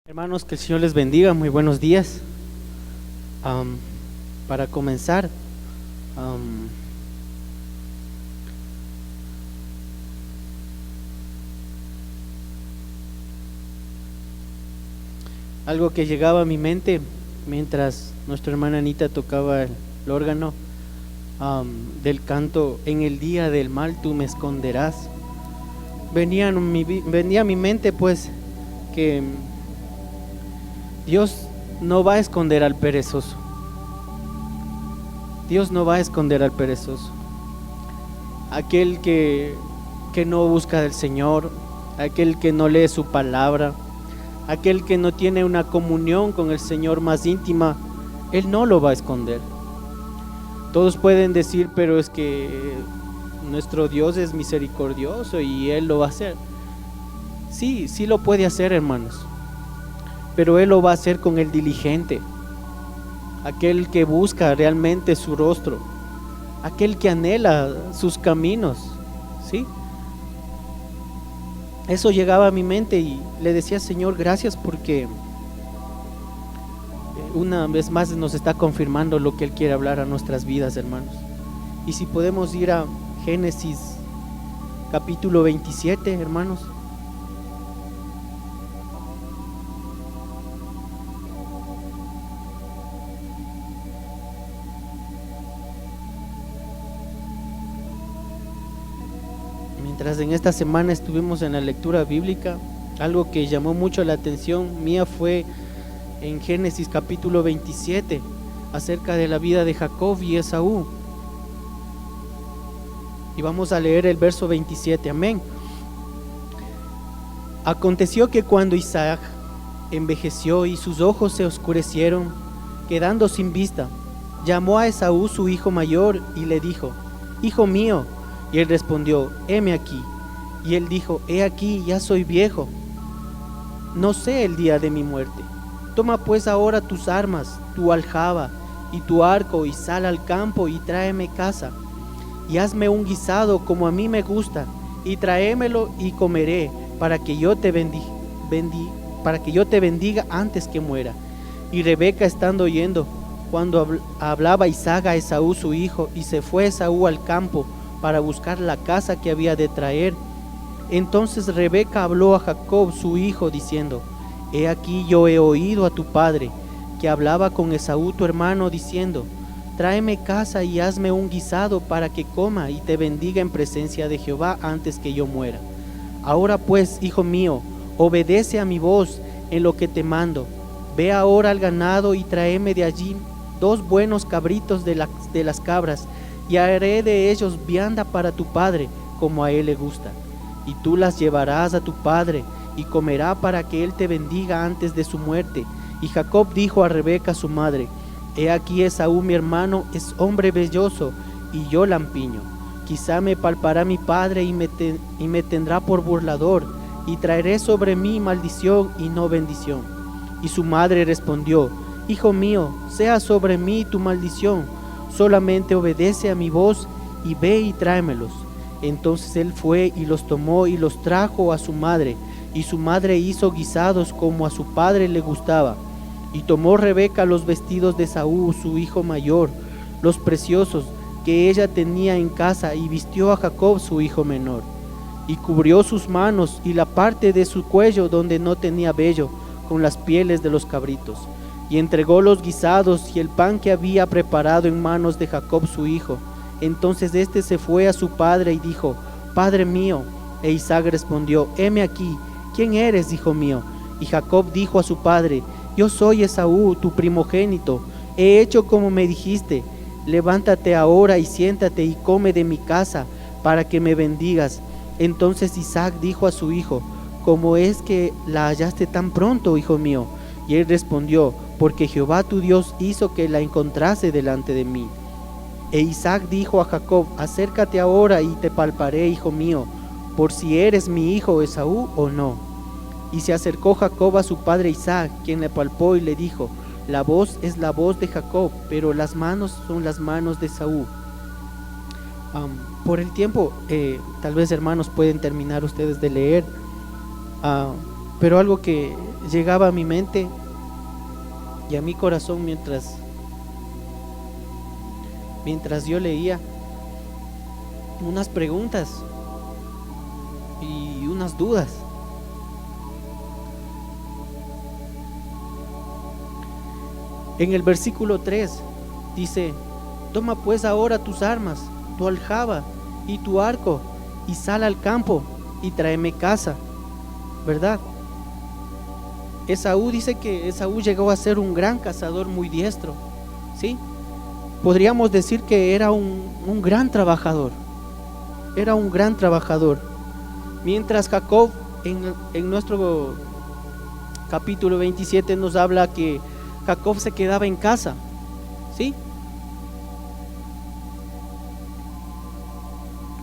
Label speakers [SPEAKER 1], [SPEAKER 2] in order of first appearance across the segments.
[SPEAKER 1] Hermanos, que el Señor les bendiga, muy buenos días. Para comenzar, am, algo que llegaba a mi mente mientras nuestra hermana Anita tocaba el órgano, del canto "En el día del mal tú me esconderás", venía a mi mente pues que Dios no va a esconder al perezoso. Dios no va a esconder al perezoso. Aquel que no busca del Señor, aquel que no lee su palabra, aquel que no tiene una comunión con el Señor más íntima, Él no lo va a esconder. Todos pueden decir, pero es que nuestro Dios es misericordioso y Él lo va a hacer. Sí, sí lo puede hacer, hermanos, pero Él lo va a hacer con el diligente, aquel que busca realmente su rostro, aquel que anhela sus caminos, ¿sí? Eso llegaba a mi mente y le decía: Señor, gracias porque una vez más nos está confirmando lo que Él quiere hablar a nuestras vidas, hermanos. Y si podemos ir a Génesis capítulo 27, hermanos. Mientras en esta semana estuvimos en la lectura bíblica, algo que llamó mucho la atención mía fue en Génesis capítulo 27, acerca de la vida de Jacob y Esaú. Y vamos a leer el verso 27, amén. Aconteció que cuando Isaac envejeció y sus ojos se oscurecieron, quedando sin vista, llamó a Esaú su hijo mayor y le dijo: Hijo mío. Y él respondió: heme aquí. Y él dijo: he aquí, ya soy viejo, no sé el día de mi muerte. Toma pues ahora tus armas, tu aljaba y tu arco, y sal al campo y tráeme caza, y hazme un guisado como a mí me gusta, y tráemelo y comeré, para que yo te bendiga antes que muera. Y Rebeca estando oyendo cuando hablaba Isaac a Esaú su hijo, y se fue Esaú al campo para buscar la caza que había de traer. Entonces Rebeca habló a Jacob su hijo diciendo: he aquí, yo he oído a tu padre que hablaba con Esaú tu hermano diciendo: tráeme caza y hazme un guisado para que coma y te bendiga en presencia de Jehová antes que yo muera. Ahora pues, hijo mío, obedece a mi voz en lo que te mando. Ve ahora al ganado y tráeme de allí 2 buenos cabritos de las cabras, y haré de ellos vianda para tu padre, como a él le gusta. Y tú las llevarás a tu padre, y comerá para que él te bendiga antes de su muerte. Y Jacob dijo a Rebeca su madre: he aquí, Esaú mi hermano es hombre velloso, y yo lampiño. Quizá me palpará mi padre y me tendrá por burlador, y traeré sobre mí maldición y no bendición. Y su madre respondió: hijo mío, sea sobre mí tu maldición, solamente obedece a mi voz y ve y tráemelos. Entonces él fue y los tomó y los trajo a su madre, y su madre hizo guisados como a su padre le gustaba. Y tomó Rebeca los vestidos de Esaú su hijo mayor, los preciosos que ella tenía en casa, y vistió a Jacob su hijo menor, y cubrió sus manos y la parte de su cuello donde no tenía vello con las pieles de los cabritos, y entregó los guisados y el pan que había preparado en manos de Jacob su hijo. Entonces éste se fue a su padre y dijo: Padre mío. E Isaac respondió: heme aquí, ¿quién eres, hijo mío? Y Jacob dijo a su padre: Yo soy Esaú, tu primogénito. He hecho como me dijiste. Levántate ahora y siéntate y come de mi casa, para que me bendigas. Entonces Isaac dijo a su hijo: ¿Cómo es que la hallaste tan pronto, hijo mío? Y él respondió: porque Jehová tu Dios hizo que la encontrase delante de mí. E Isaac dijo a Jacob: acércate ahora y te palparé, hijo mío, por si eres mi hijo Esaú o no. Y se acercó Jacob a su padre Isaac, quien le palpó y le dijo: la voz es la voz de Jacob, pero las manos son las manos de Esaú. Por el tiempo, tal vez, hermanos, pueden terminar ustedes de leer. Pero algo que llegaba a mi mente y a mi corazón mientras yo leía, unas preguntas y unas dudas. En el versículo 3 dice: toma pues ahora tus armas, tu aljaba y tu arco, y sal al campo y tráeme caza, ¿verdad? Esaú dice que Esaú llegó a ser un gran cazador muy diestro, ¿sí? Podríamos decir que era un gran trabajador, era un gran trabajador. Mientras Jacob en nuestro capítulo 27 nos habla que Jacob se quedaba en casa, ¿sí?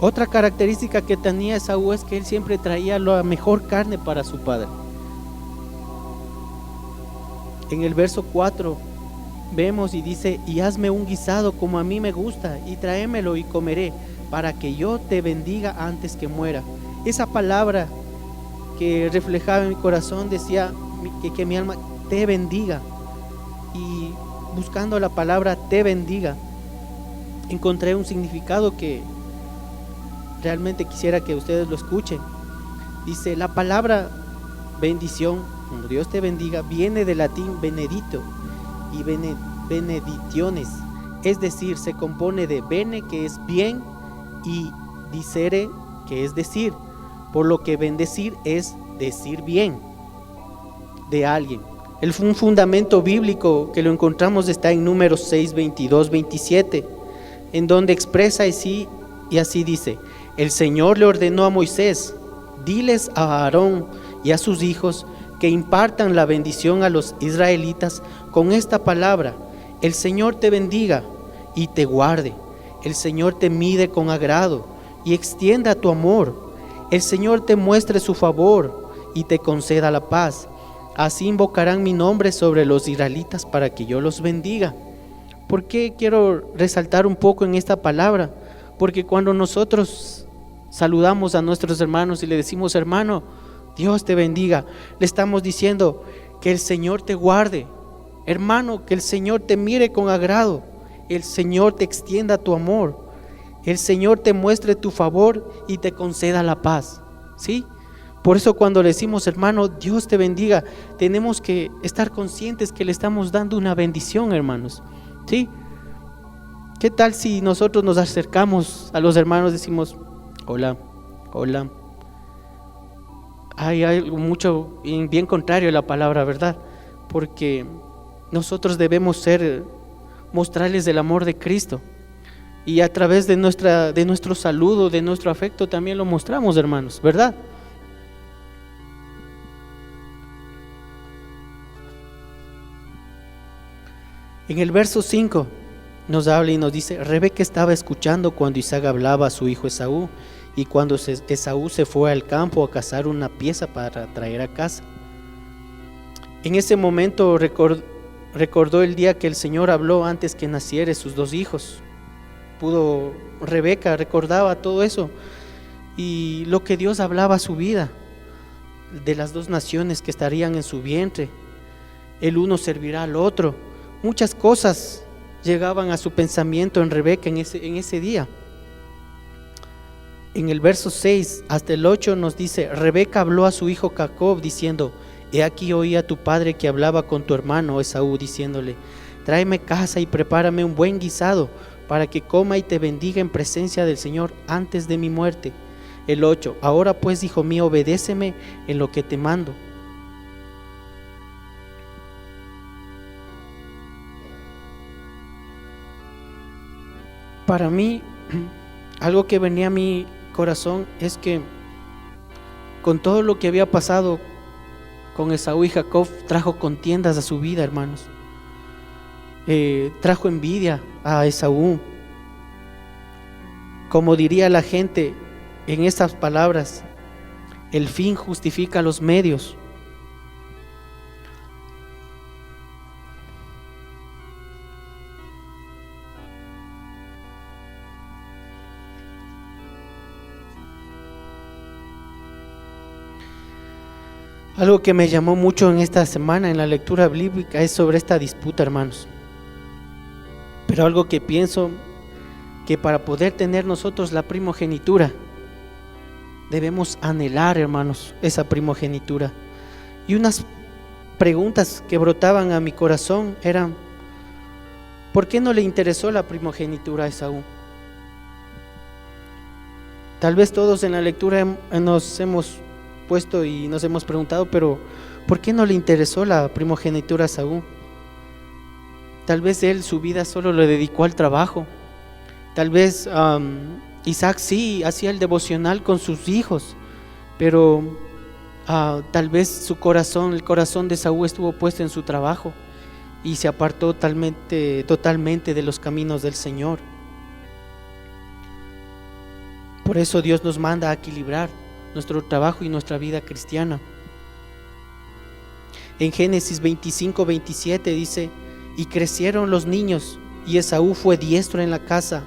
[SPEAKER 1] Otra característica que tenía Esaú es que él siempre traía la mejor carne para su padre. En el verso 4 vemos y dice: y hazme un guisado como a mí me gusta, y tráemelo y comeré, para que yo te bendiga antes que muera. Esa palabra que reflejaba en mi corazón decía que mi alma te bendiga. Y buscando la palabra te bendiga, encontré un significado que realmente quisiera que ustedes lo escuchen. Dice: la palabra bendición, como Dios te bendiga, viene del latín benedito y benediciones, es decir, se compone de bene, que es bien, y dicere, que es decir, por lo que bendecir es decir bien de alguien. Un fundamento bíblico que lo encontramos está en Números 6, 22, 27, en donde expresa así, y así dice: el Señor le ordenó a Moisés: diles a Aarón y a sus hijos que impartan la bendición a los israelitas con esta palabra: el Señor te bendiga y te guarde, el Señor te mire con agrado y extienda tu amor, el Señor te muestre su favor y te conceda la paz. Así invocarán mi nombre sobre los israelitas para que yo los bendiga. ¿Por qué quiero resaltar un poco en esta palabra? Porque cuando nosotros saludamos a nuestros hermanos y le decimos: hermano, Dios te bendiga, le estamos diciendo que el Señor te guarde. Hermano, que el Señor te mire con agrado, el Señor te extienda tu amor, el Señor te muestre tu favor y te conceda la paz, ¿sí? Por eso cuando le decimos: hermano, Dios te bendiga, tenemos que estar conscientes que le estamos dando una bendición, hermanos, ¿sí? ¿Qué tal si nosotros nos acercamos a los hermanos y decimos: hola, hola? Hay algo mucho bien contrario a la palabra, ¿verdad? Porque nosotros debemos mostrarles el amor de Cristo, y a través de nuestro saludo, de nuestro afecto, también lo mostramos, hermanos, ¿verdad? En el verso 5 nos habla y nos dice: Rebeca estaba escuchando cuando Isaac hablaba a su hijo Esaú, y cuando Esaú se fue al campo a cazar una pieza para traer a casa. En ese momento recordó el día que el Señor habló antes que naciera sus dos hijos. Rebeca recordaba todo eso y lo que Dios hablaba a su vida, de las dos naciones que estarían en su vientre, el uno servirá al otro. Muchas cosas llegaban a su pensamiento en Rebeca en ese día. En el verso 6 hasta el 8 nos dice: Rebeca habló a su hijo Jacob diciendo: he aquí oí a tu padre que hablaba con tu hermano Esaú diciéndole: tráeme caza y prepárame un buen guisado para que coma y te bendiga en presencia del Señor antes de mi muerte. El 8: ahora pues, hijo mío, obedéceme en lo que te mando. Para mí, algo que venía a mi corazón es que con todo lo que había pasado con Esaú y Jacob, trajo contiendas a su vida, hermanos. Trajo envidia a Esaú. Como diría la gente en estas palabras: el fin justifica los medios. Algo que me llamó mucho en esta semana en la lectura bíblica es sobre esta disputa, hermanos. Pero algo que pienso que para poder tener nosotros la primogenitura, debemos anhelar, hermanos, esa primogenitura. Y unas preguntas que brotaban a mi corazón eran: ¿por qué no le interesó la primogenitura a Esaú? Tal vez todos en la lectura nos hemos puesto y nos hemos preguntado, pero ¿por qué no le interesó la primogenitura a Esaú? Tal vez él su vida solo le dedicó al trabajo. Tal vez Isaac sí hacía el devocional con sus hijos, pero tal vez el corazón de Esaú estuvo puesto en su trabajo y se apartó totalmente de los caminos del Señor. Por eso Dios nos manda a equilibrar nuestro trabajo y nuestra vida cristiana. En Génesis 25-27 dice: y crecieron los niños, y Esaú fue diestro en la casa,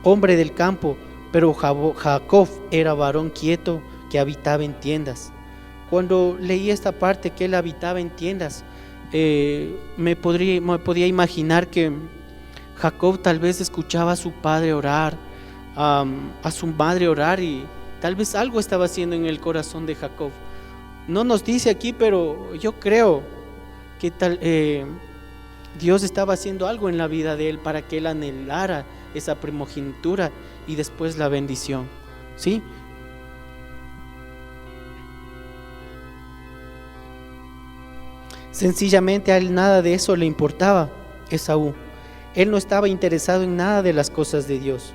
[SPEAKER 1] hombre del campo, pero Jacob era varón quieto que habitaba en tiendas. Cuando leí esta parte que él habitaba en tiendas, me podía imaginar que Jacob tal vez escuchaba a su padre orar, a su madre orar, y tal vez algo estaba haciendo en el corazón de Jacob. No nos dice aquí, pero yo creo que Dios estaba haciendo algo en la vida de él para que él anhelara esa primogenitura y después la bendición, ¿sí? Sencillamente a él nada de eso le importaba. Esaú, él no estaba interesado en nada de las cosas de Dios,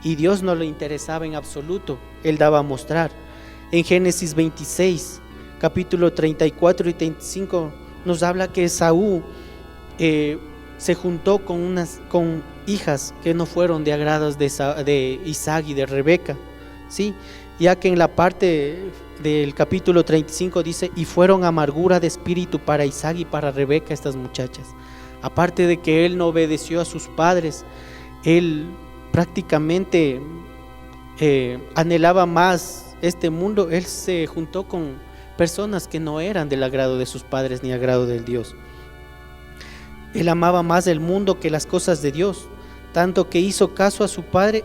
[SPEAKER 1] y Dios no le interesaba en absoluto. Él daba a mostrar. En Génesis 26, capítulo 34 y 35 nos habla que Esaú se juntó con hijas que no fueron de agrados de Isaac y de Rebeca, ¿sí? Ya que en la parte del capítulo 35 dice: y fueron amargura de espíritu para Isaac y para Rebeca estas muchachas. Aparte de que él no obedeció a sus padres, él prácticamente anhelaba más este mundo. Él se juntó con personas que no eran del agrado de sus padres ni agrado del Dios. Él amaba más el mundo que las cosas de Dios, tanto que hizo caso a su padre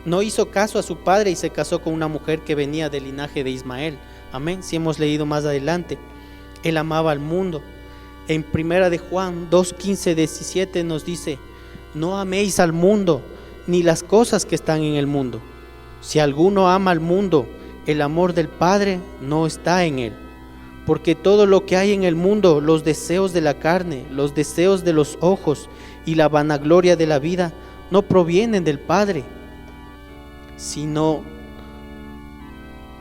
[SPEAKER 1] no hizo caso a su padre y se casó con una mujer que venía del linaje de Ismael. Amén. Si hemos leído más adelante, él amaba al mundo. En primera de Juan 2:15-17 nos dice: no améis al mundo ni las cosas que están en el mundo. Si alguno ama al mundo, el amor del Padre no está en él. Porque todo lo que hay en el mundo, los deseos de la carne, los deseos de los ojos y la vanagloria de la vida, no provienen del Padre,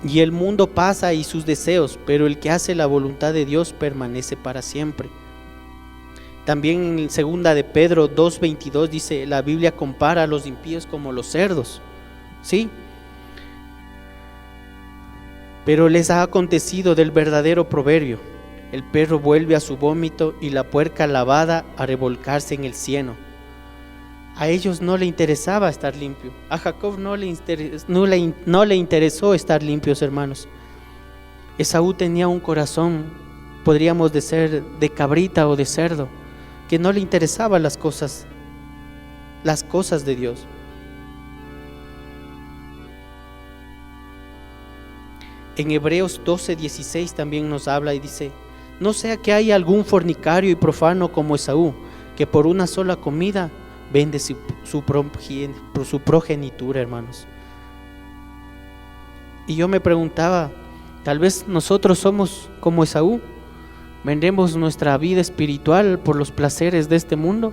[SPEAKER 1] y el mundo pasa y sus deseos, pero el que hace la voluntad de Dios permanece para siempre. También en 2 de Pedro 2:22 dice: la Biblia compara a los impíos como los cerdos, ¿sí? Pero les ha acontecido del verdadero proverbio: el perro vuelve a su vómito y la puerca lavada a revolcarse en el cieno. A ellos no le interesaba estar limpio. A Jacob no le interesó estar limpios, hermanos. Esaú tenía un corazón, podríamos decir, de cabrita o de cerdo, que no le interesaban las cosas de Dios. En Hebreos 12:16 también nos habla y dice: no sea que haya algún fornicario y profano como Esaú, que por una sola comida vende su progenitura, hermanos. Y yo me preguntaba, tal vez nosotros somos como Esaú, vendemos nuestra vida espiritual por los placeres de este mundo.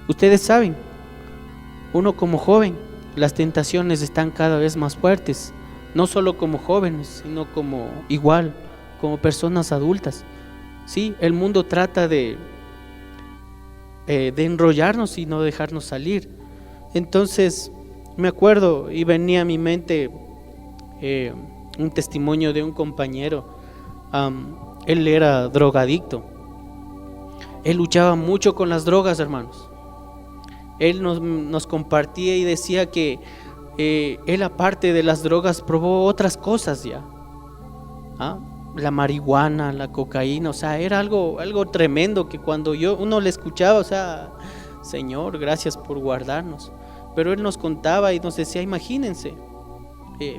[SPEAKER 1] Ustedes saben, uno como joven, las tentaciones están cada vez más fuertes, no solo como jóvenes, sino como personas adultas. Sí, el mundo trata de enrollarnos y no dejarnos salir. Entonces me acuerdo y venía a mi mente un testimonio de un compañero. Él era drogadicto. Él luchaba mucho con las drogas, hermanos. Él nos compartía y decía que él, aparte de las drogas, probó otras cosas ya. la marihuana, la cocaína, o sea, era algo tremendo que cuando uno le escuchaba, o sea, Señor, gracias por guardarnos. Pero él nos contaba y nos decía, imagínense,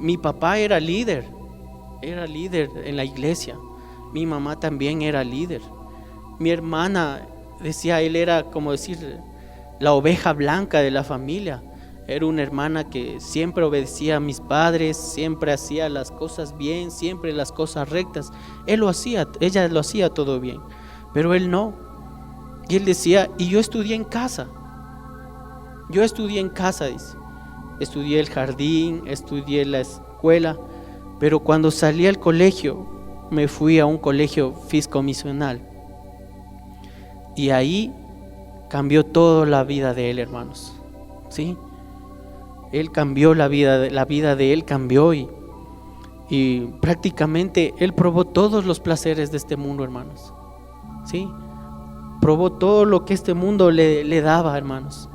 [SPEAKER 1] mi papá era líder en la iglesia, mi mamá también era líder, mi hermana, decía, él era como decir la oveja blanca de la familia. Era una hermana que siempre obedecía a mis padres, siempre hacía las cosas bien, siempre las cosas rectas. Ella lo hacía todo bien, pero él no. Y él decía, y yo estudié en casa. Dice. Estudié el jardín, estudié la escuela, pero cuando salí al colegio, me fui a un colegio fiscomisional. Y ahí cambió toda la vida de él, hermanos. ¿Sí? Él cambió la vida de él cambió y prácticamente él probó todos los placeres de este mundo, hermanos. ¿Sí? Probó todo lo que este mundo le daba, hermanos.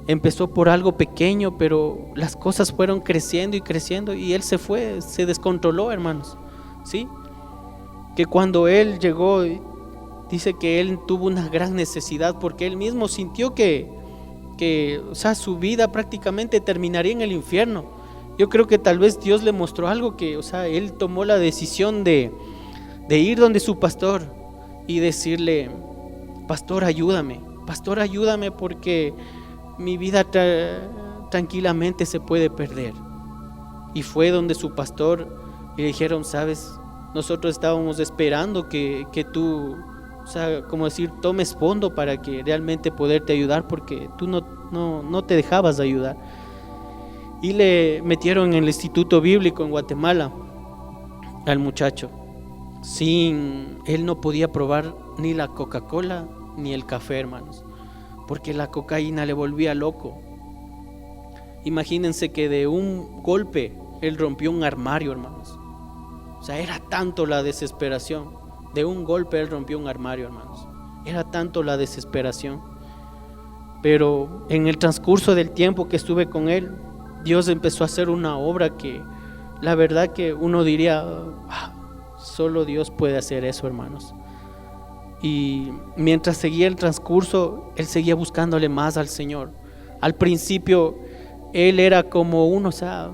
[SPEAKER 1] Empezó por algo pequeño, pero las cosas fueron creciendo y creciendo y él se descontroló, hermanos. ¿Sí? Que cuando él llegó, dice que él tuvo una gran necesidad porque él mismo sintió que o sea, su vida prácticamente terminaría en el infierno. Yo creo que tal vez Dios le mostró algo que, o sea, él tomó la decisión de ir donde su pastor y decirle, pastor, ayúdame porque mi vida tranquilamente se puede perder. Y fue donde su pastor y le dijeron, sabes, nosotros estábamos esperando que tú, o sea, como decir, tomes fondo para que realmente poderte ayudar porque tú no te dejabas de ayudar. Y le metieron en el instituto bíblico en Guatemala al muchacho. Él no podía probar ni la Coca-Cola ni el café, hermanos, porque la cocaína le volvía loco. Imagínense que de un golpe él rompió un armario, hermanos. O sea, era tanto la desesperación. De un golpe él rompió un armario, hermanos. Era tanto la desesperación. Pero en el transcurso del tiempo que estuve con él, Dios empezó a hacer una obra que la verdad que uno diría, solo Dios puede hacer eso, hermanos. Y mientras seguía el transcurso, él seguía buscándole más al Señor. Al principio él era como uno, o sea,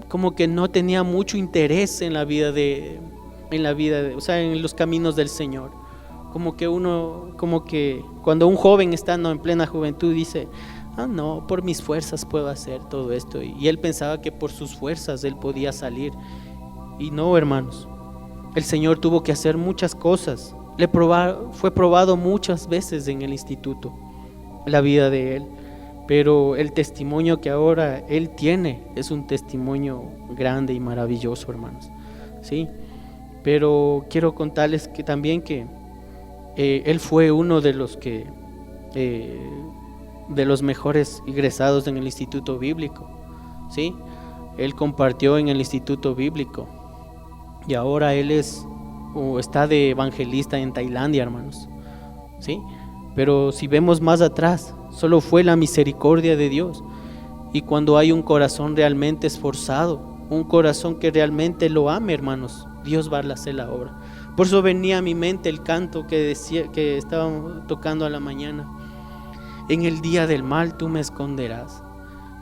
[SPEAKER 1] como que no tenía mucho interés en la vida o sea, en los caminos del Señor. Como que cuando un joven estando en plena juventud dice, no, por mis fuerzas puedo hacer todo esto. Y él pensaba que por sus fuerzas él podía salir. Y no, hermanos, el Señor tuvo que hacer muchas cosas. Fue probado muchas veces en el instituto la vida de él. Pero el testimonio que ahora él tiene es un testimonio grande y maravilloso, hermanos. ¿Sí? Pero quiero contarles que también que él fue uno de los de los mejores egresados en el instituto bíblico. ¿Sí? Él compartió en el instituto bíblico y ahora él está de evangelista en Tailandia, hermanos. ¿Sí? Pero si vemos más atrás, solo fue la misericordia de Dios. Y cuando hay un corazón realmente esforzado, un corazón que realmente lo ame, hermanos, Dios va a hacer la obra. Por eso venía a mi mente el canto que decía, que estábamos tocando a la mañana. En el día del mal tú me esconderás.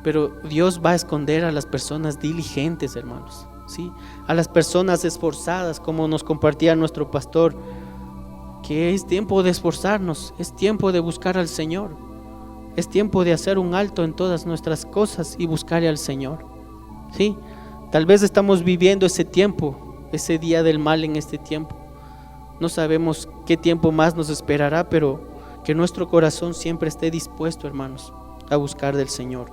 [SPEAKER 1] Pero Dios va a esconder a las personas diligentes, hermanos, ¿sí? A las personas esforzadas, como nos compartía nuestro pastor, que es tiempo de esforzarnos, es tiempo de buscar al Señor, es tiempo de hacer un alto en todas nuestras cosas y buscarle al Señor, ¿sí? Tal vez estamos viviendo ese tiempo, ese día del mal en este tiempo. No sabemos qué tiempo más nos esperará, pero que nuestro corazón siempre esté dispuesto, hermanos, a buscar del Señor.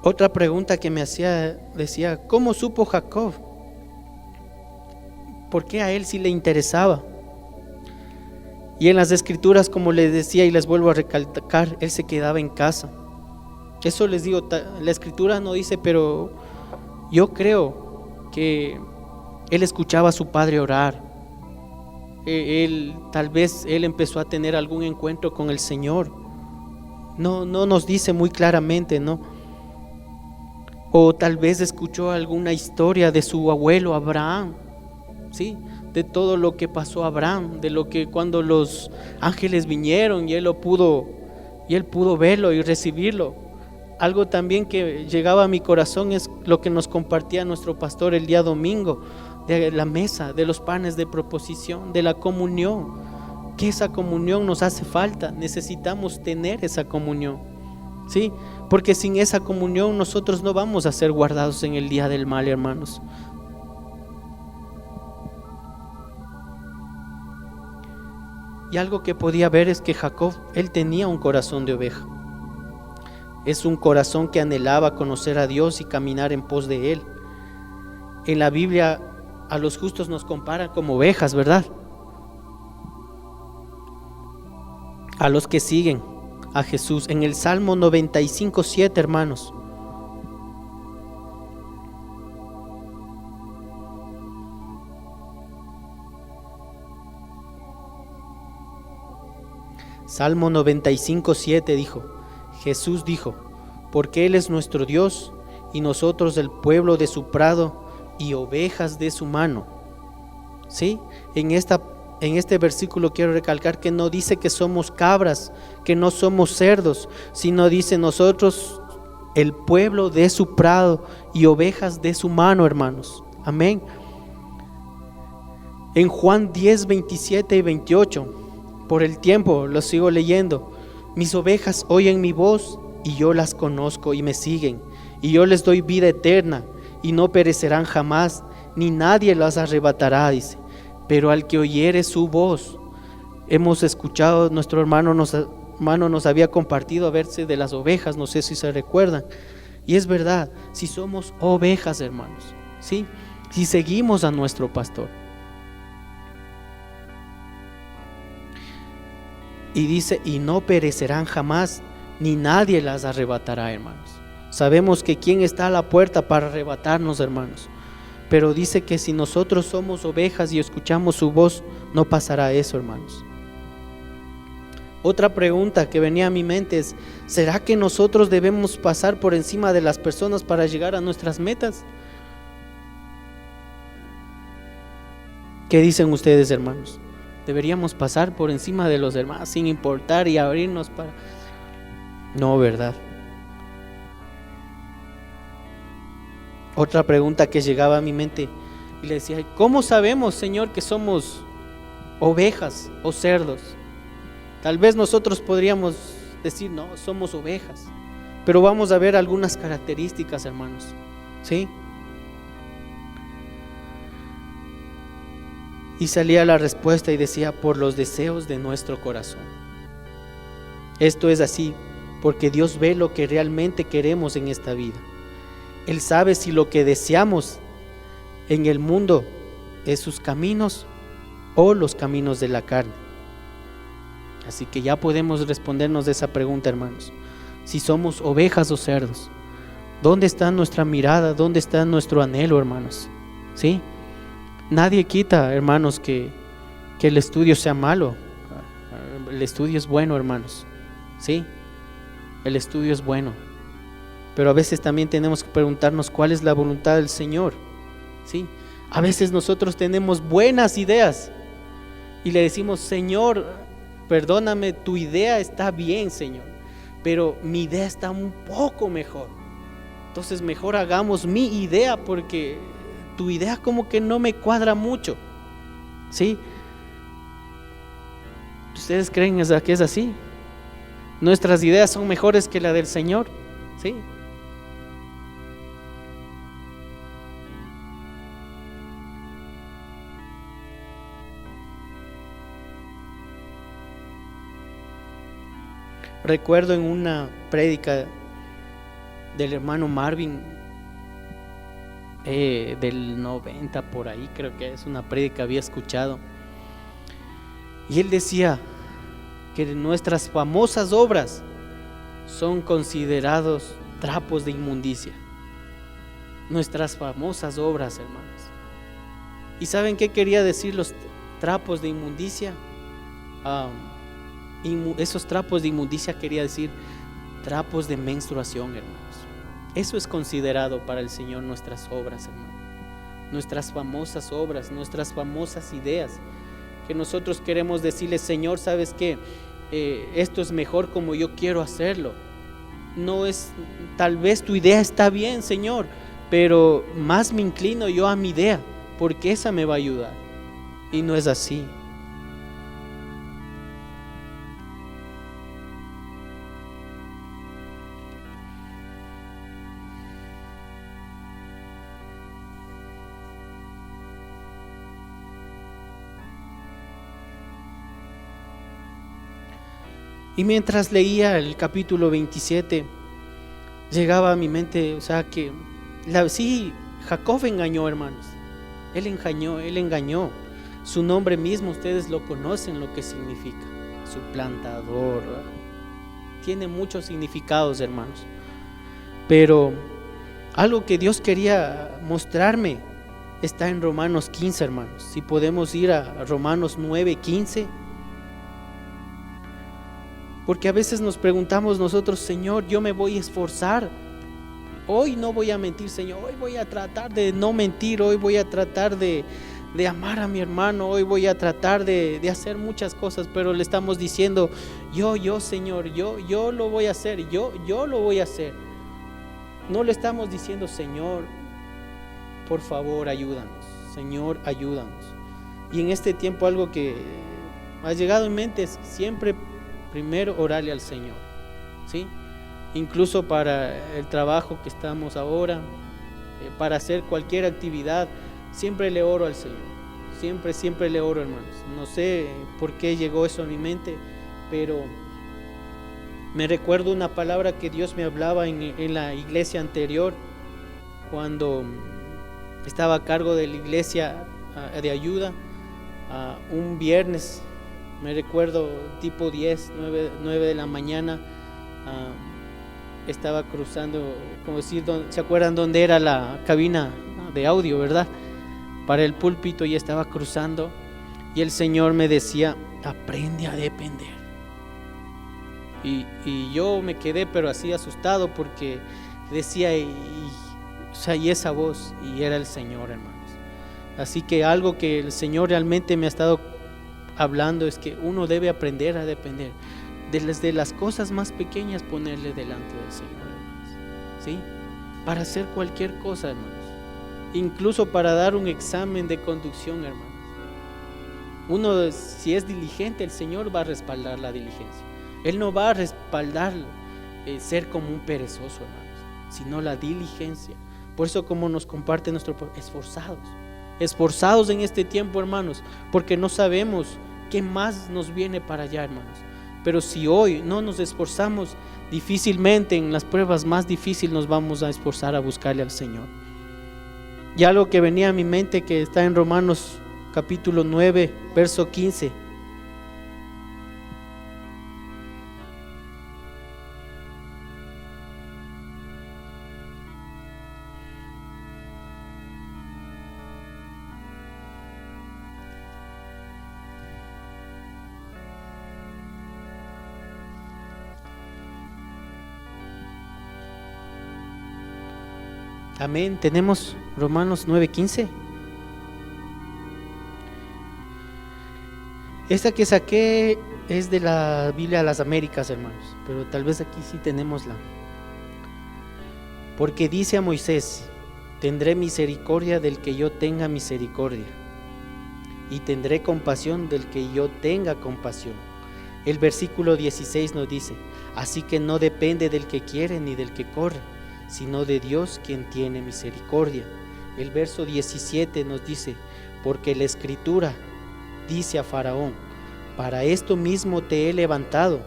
[SPEAKER 1] Otra pregunta que me decía, ¿cómo supo Jacob? ¿Por qué a él sí le interesaba? Y en las escrituras, como les decía y les vuelvo a recalcar, él se quedaba en casa. Eso les digo, la escritura no dice, pero yo creo que él escuchaba a su padre orar. Tal vez él empezó a tener algún encuentro con el Señor. No nos dice muy claramente, ¿no? O tal vez escuchó alguna historia de su abuelo Abraham, ¿sí? De todo lo que pasó a Abraham, de lo que cuando los ángeles vinieron y él pudo verlo y recibirlo. Algo también que llegaba a mi corazón es lo que nos compartía nuestro pastor el día domingo, de la mesa, de los panes de proposición, de la comunión, que esa comunión nos hace falta, necesitamos tener esa comunión, ¿sí? Porque sin esa comunión nosotros no vamos a ser guardados en el día del mal, hermanos. Y algo que podía ver es que Jacob, él tenía un corazón de oveja. Es un corazón que anhelaba conocer a Dios y caminar en pos de Él. En la Biblia a los justos nos comparan como ovejas, ¿verdad? A los que siguen a Jesús. En el Salmo 95:7, hermanos. Salmo 95:7 dijo: Jesús dijo, porque Él es nuestro Dios y nosotros el pueblo de su prado y ovejas de su mano. ¿Sí? En este versículo quiero recalcar que no dice que somos cabras, que no somos cerdos, sino dice nosotros el pueblo de su prado y ovejas de su mano, hermanos. Amén. En Juan 10, 27 y 28, por el tiempo lo sigo leyendo. Mis ovejas oyen mi voz y yo las conozco y me siguen, y yo les doy vida eterna y no perecerán jamás, ni nadie las arrebatará, dice. Pero al que oyere su voz, hemos escuchado, nuestro hermano nos había compartido a verse de las ovejas, no sé si se recuerdan, y es verdad, si somos ovejas, hermanos, ¿sí? Si seguimos a nuestro pastor. Y dice, y no perecerán jamás, ni nadie las arrebatará, hermanos. Sabemos que quién está a la puerta para arrebatarnos, hermanos. Pero dice que si nosotros somos ovejas y escuchamos su voz, no pasará eso, hermanos. Otra pregunta que venía a mi mente es, ¿será que nosotros debemos pasar por encima de las personas para llegar a nuestras metas? ¿Qué dicen ustedes, hermanos? Deberíamos pasar por encima de los demás sin importar y abrirnos para... No, ¿verdad? Otra pregunta que llegaba a mi mente y le decía, ¿cómo sabemos, Señor, que somos ovejas o cerdos? Tal vez nosotros podríamos decir, no, somos ovejas, pero vamos a ver algunas características, hermanos, ¿sí? Y salía la respuesta y decía, por los deseos de nuestro corazón. Esto es así, porque Dios ve lo que realmente queremos en esta vida. Él sabe si lo que deseamos en el mundo es sus caminos o los caminos de la carne. Así que ya podemos respondernos de esa pregunta, hermanos. Si somos ovejas o cerdos, ¿dónde está nuestra mirada? ¿Dónde está nuestro anhelo, hermanos? ¿Sí? Nadie quita, hermanos, que el estudio sea malo. El estudio es bueno, hermanos. ¿Sí? El estudio es bueno. Pero a veces también tenemos que preguntarnos cuál es la voluntad del Señor. ¿Sí? A veces nosotros tenemos buenas ideas y le decimos, Señor, perdóname, tu idea está bien, Señor, pero mi idea está un poco mejor. Entonces mejor hagamos mi idea porque tu idea como que no me cuadra mucho. ¿Sí? ¿Ustedes creen que es así? Nuestras ideas son mejores que la del Señor. ¿Sí? Recuerdo en una prédica del hermano Marvin del 90 por ahí, creo que es una prédica había escuchado, y él decía que nuestras famosas obras son considerados trapos de inmundicia. Nuestras famosas obras, hermanos. ¿Y saben qué quería decir los trapos de inmundicia? Esos trapos de inmundicia quería decir trapos de menstruación, hermanos. Eso es considerado para el Señor nuestras obras, hermano. Nuestras famosas obras, nuestras famosas ideas, que nosotros queremos decirle: Señor, ¿sabes qué? Esto es mejor como yo quiero hacerlo. No es, tal vez tu idea está bien, Señor, pero más me inclino yo a mi idea, porque esa me va a ayudar. Y no es así. Y mientras leía el capítulo 27, llegaba a mi mente, o sea, que sí, Jacob engañó, hermanos. Él engañó. Su nombre mismo, ustedes lo conocen, lo que significa. Suplantador. Tiene muchos significados, hermanos. Pero algo que Dios quería mostrarme está en Romanos 15, hermanos. Si podemos ir a Romanos 9:15. Porque a veces nos preguntamos nosotros: Señor, yo me voy a esforzar. Hoy no voy a mentir, Señor. Hoy voy a tratar de no mentir. Hoy voy a tratar de amar a mi hermano. Hoy voy a tratar de hacer muchas cosas. Pero le estamos diciendo: yo, Señor, yo lo voy a hacer. Yo lo voy a hacer. No le estamos diciendo: Señor, por favor, ayúdanos. Señor, ayúdanos. Y en este tiempo algo que ha llegado en mente es siempre: primero, orarle al Señor, ¿sí? Incluso para el trabajo que estamos ahora, para hacer cualquier actividad, siempre le oro al Señor. Siempre le oro, hermanos. No sé por qué llegó eso a mi mente, pero me recuerdo una palabra que Dios me hablaba en la iglesia anterior, cuando estaba a cargo de la iglesia de ayuda, un viernes. Me recuerdo tipo 9 de la mañana, estaba cruzando, como decir, ¿se acuerdan dónde era la cabina de audio, verdad? Para el púlpito, y estaba cruzando y el Señor me decía: aprende a depender. Y yo me quedé pero así asustado, porque decía, y esa voz, y era el Señor, hermanos. Así que algo que el Señor realmente me ha estado hablando es que uno debe aprender a depender desde las cosas más pequeñas, ponerle delante del Señor, hermanos, ¿sí? Para hacer cualquier cosa, hermanos, incluso para dar un examen de conducción, hermanos. Uno, si es diligente, el Señor va a respaldar la diligencia. Él no va a respaldar ser como un perezoso, hermanos, sino la diligencia. Por eso, como nos comparte nuestro esforzados en este tiempo, hermanos, porque no sabemos qué más nos viene para allá, hermanos. Pero si hoy no nos esforzamos, difícilmente en las pruebas más difíciles nos vamos a esforzar a buscarle al Señor. Y algo que venía a mi mente, que está en Romanos capítulo 9, verso 15. Amén. Tenemos Romanos 9:15. Esta que saqué es de la Biblia de las Américas, hermanos, pero tal vez aquí sí tenemosla. Porque dice a Moisés: tendré misericordia del que yo tenga misericordia, y tendré compasión del que yo tenga compasión. El versículo 16 nos dice: así que no depende del que quiere ni del que corre, sino de Dios, quien tiene misericordia. El verso 17 nos dice: porque la Escritura dice a Faraón: para esto mismo te he levantado,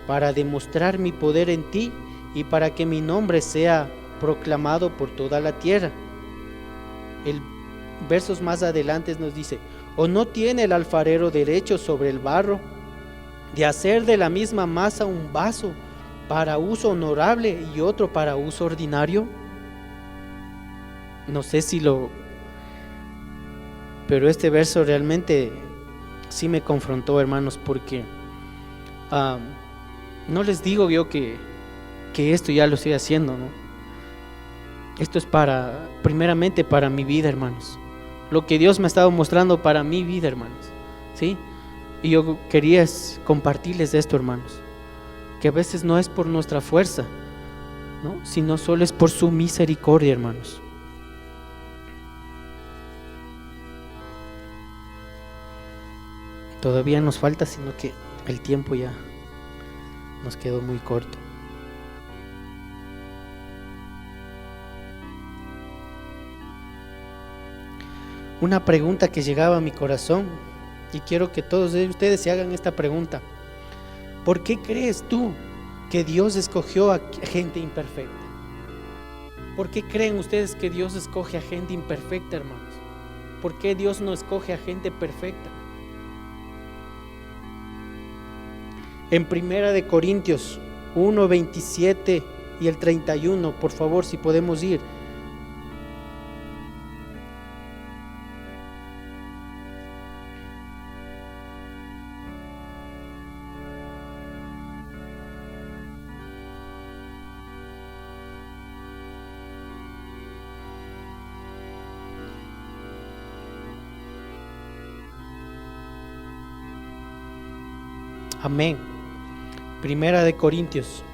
[SPEAKER 1] para demostrar mi poder en ti y para que mi nombre sea proclamado por toda la tierra. El versos más adelante nos dice: ¿o no tiene el alfarero derecho sobre el barro de hacer de la misma masa un vaso para uso honorable y otro para uso ordinario? No sé pero este verso realmente sí me confrontó, hermanos, porque no les digo yo que esto ya lo estoy haciendo, ¿no? Esto es primeramente para mi vida, hermanos. Lo que Dios me ha estado mostrando para mi vida, hermanos. ¿Sí? Y yo quería compartirles esto, hermanos. Que a veces no es por nuestra fuerza, ¿no? Sino solo es por su misericordia, hermanos. Todavía nos falta, sino que el tiempo ya nos quedó muy corto. Una pregunta que llegaba a mi corazón, y quiero que todos ustedes se hagan esta pregunta: ¿por qué crees tú que Dios escogió a gente imperfecta? ¿Por qué creen ustedes que Dios escoge a gente imperfecta, hermanos? ¿Por qué Dios no escoge a gente perfecta? En 1 Corintios 1, 27 y el 31, por favor, si podemos ir. Amén. 1 Corintios.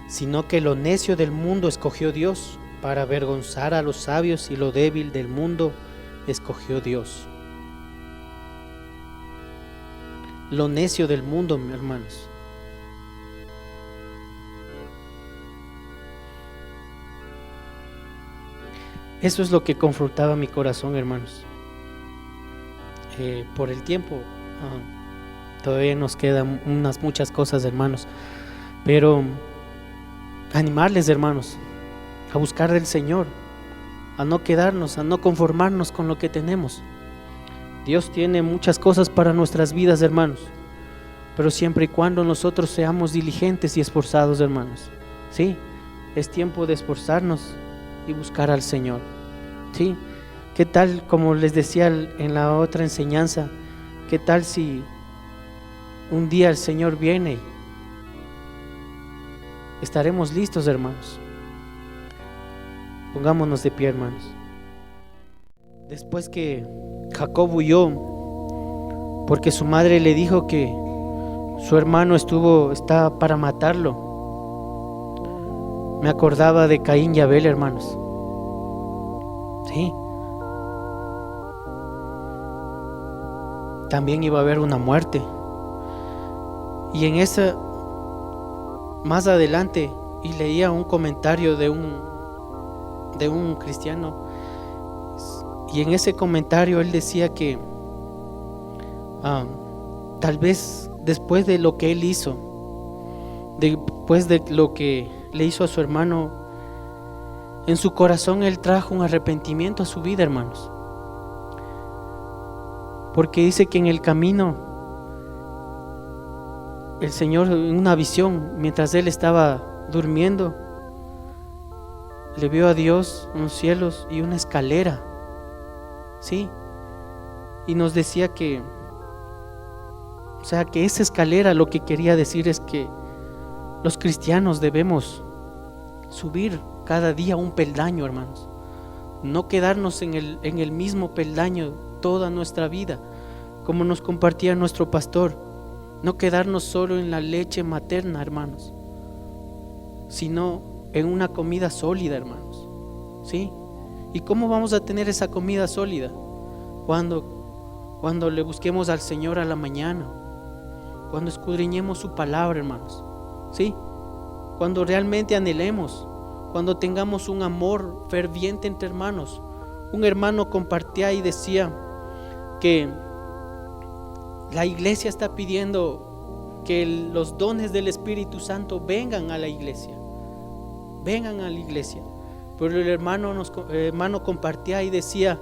[SPEAKER 1] Sino que lo necio del mundo escogió Dios para avergonzar a los sabios, y lo débil del mundo escogió Dios. Lo necio del mundo, mis hermanos. Eso es lo que confrontaba mi corazón, hermanos. Por el tiempo, todavía nos quedan muchas cosas, hermanos, pero animarles, hermanos, a buscar del Señor, a no quedarnos, a no conformarnos con lo que tenemos. Dios tiene muchas cosas para nuestras vidas, hermanos, pero siempre y cuando nosotros seamos diligentes y esforzados, hermanos. Sí, es tiempo de esforzarnos y buscar al Señor. Sí, ¿qué tal, como les decía en la otra enseñanza, qué tal si un día el Señor viene? Estaremos listos, hermanos. Pongámonos de pie, hermanos. Después que Jacob huyó, porque su madre le dijo que su hermano estaba para matarlo, me acordaba de Caín y Abel, hermanos. Sí. También iba a haber una muerte. Y en esa, más adelante, y leía un comentario de un cristiano, y en ese comentario él decía que tal vez después de lo que él hizo, después de lo que le hizo a su hermano, en su corazón él trajo un arrepentimiento a su vida, hermanos. Porque dice que en el camino el Señor, en una visión, mientras él estaba durmiendo, le vio a Dios, unos cielos y una escalera. Sí. Y nos decía que esa escalera, lo que quería decir es que los cristianos debemos subir cada día un peldaño, hermanos. No quedarnos en el mismo peldaño toda nuestra vida, como nos compartía nuestro pastor. No quedarnos solo en la leche materna, hermanos, sino en una comida sólida, hermanos. ¿Sí? ¿Y cómo vamos a tener esa comida sólida? Cuando le busquemos al Señor a la mañana, cuando escudriñemos su palabra, hermanos. ¿Sí? Cuando realmente anhelemos, cuando tengamos un amor ferviente entre hermanos. Un hermano compartía y decía que la iglesia está pidiendo que los dones del Espíritu Santo vengan a la iglesia. Vengan a la iglesia. Pero el hermano compartía y decía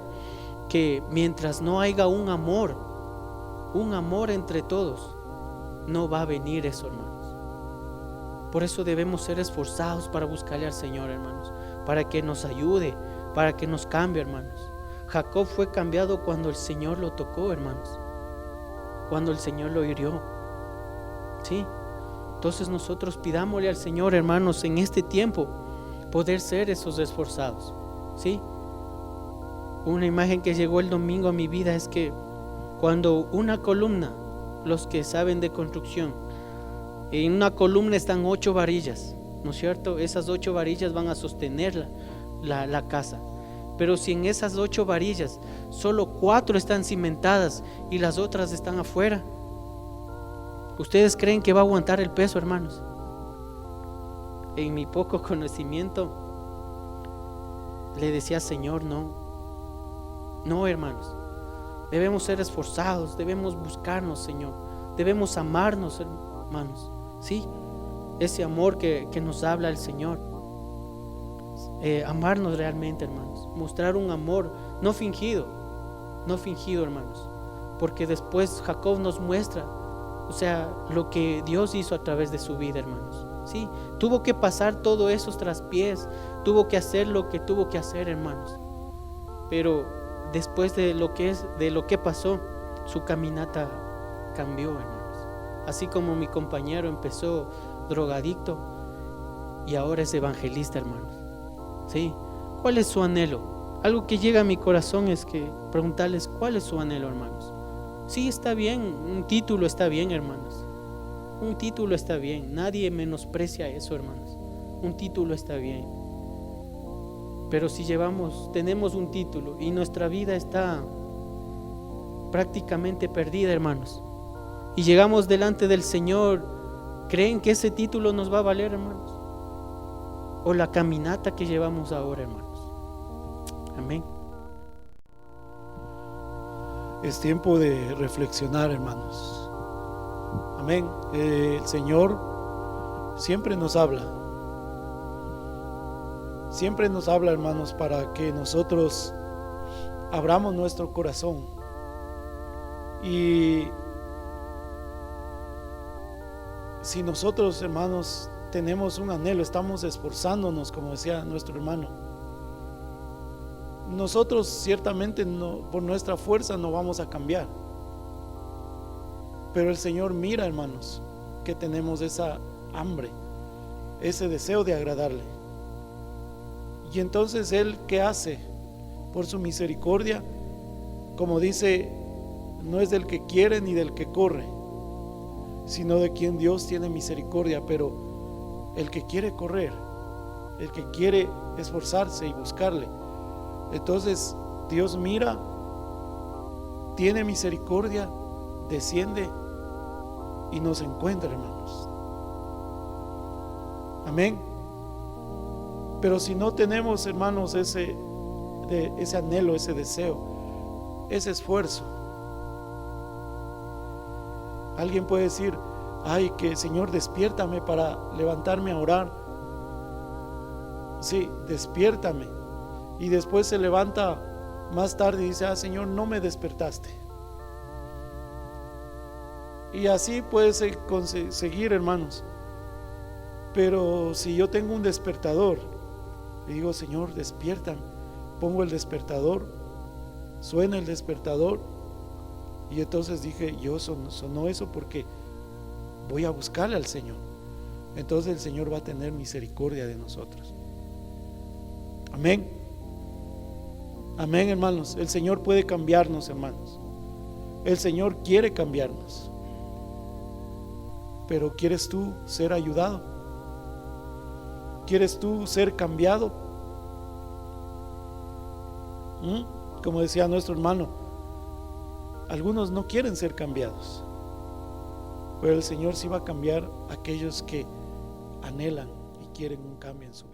[SPEAKER 1] que mientras no haya un amor entre todos, no va a venir eso, hermanos. Por eso debemos ser esforzados para buscarle al Señor, hermanos, para que nos ayude, para que nos cambie, hermanos. Jacob fue cambiado cuando el Señor lo tocó, hermanos, cuando el Señor lo hirió. ¿Sí? Entonces nosotros pidámosle al Señor, hermanos, en este tiempo, poder ser esos esforzados, ¿sí? Una imagen que llegó el domingo a mi vida es que cuando una columna, los que saben de construcción, en una columna están 8 varillas, ¿no es cierto? Esas 8 varillas van a sostener la casa. Pero si en esas 8 varillas solo 4 están cimentadas y las otras están afuera, ¿ustedes creen que va a aguantar el peso, hermanos? En mi poco conocimiento le decía: Señor, no, hermanos, debemos ser esforzados, debemos buscarnos, Señor, debemos amarnos, hermanos, sí, ese amor que nos habla el Señor, amarnos realmente, hermanos, mostrar un amor no fingido, hermanos, porque después Jacob nos muestra, o sea, lo que Dios hizo a través de su vida, hermanos. Sí, tuvo que pasar todos esos traspiés, tuvo que hacer lo que tuvo que hacer, hermanos. Pero después de lo que pasó, su caminata cambió, hermanos. Así como mi compañero empezó drogadicto y ahora es evangelista, hermanos. Sí, ¿cuál es su anhelo? Algo que llega a mi corazón es que preguntarles: ¿cuál es su anhelo, hermanos? Sí, está bien, un título está bien, hermanos. Un título está bien, nadie menosprecia eso, hermanos. Un título está bien. Pero si tenemos un título y nuestra vida está prácticamente perdida, hermanos, y llegamos delante del Señor, ¿creen que ese título nos va a valer, hermanos? O la caminata que llevamos ahora, hermanos. Amén.
[SPEAKER 2] Es tiempo de reflexionar, hermanos. Amén. El Señor siempre nos habla, hermanos, para que nosotros abramos nuestro corazón. Y si nosotros, hermanos, tenemos un anhelo, estamos esforzándonos, como decía nuestro hermano, nosotros ciertamente por nuestra fuerza no vamos a cambiar. Pero el Señor mira, hermanos, que tenemos esa hambre, ese deseo de agradarle. Y entonces Él, ¿qué hace? Por su misericordia, como dice, no es del que quiere ni del que corre, sino de quien Dios tiene misericordia. Pero el que quiere correr, el que quiere esforzarse y buscarle, entonces Dios mira, tiene misericordia, desciende y nos encuentra, hermanos. Amén. Pero si no tenemos, hermanos, ese anhelo, ese deseo, ese esfuerzo, alguien puede decir: ay, que Señor, despiértame para levantarme a orar. Sí, despiértame. Y después se levanta más tarde y dice: ah, Señor, no me despertaste. Y así puede seguir, hermanos. Pero si yo tengo un despertador, le digo: Señor, despiértame. Pongo el despertador, suena el despertador, y entonces dije: yo sonó eso porque voy a buscarle al Señor. Entonces el Señor va a tener misericordia de nosotros. Amén. Amén, hermanos. El Señor puede cambiarnos, hermanos. El Señor quiere cambiarnos. Pero ¿quieres tú ser ayudado? ¿Quieres tú ser cambiado? Como decía nuestro hermano, algunos no quieren ser cambiados, pero el Señor sí va a cambiar a aquellos que anhelan y quieren un cambio en su vida.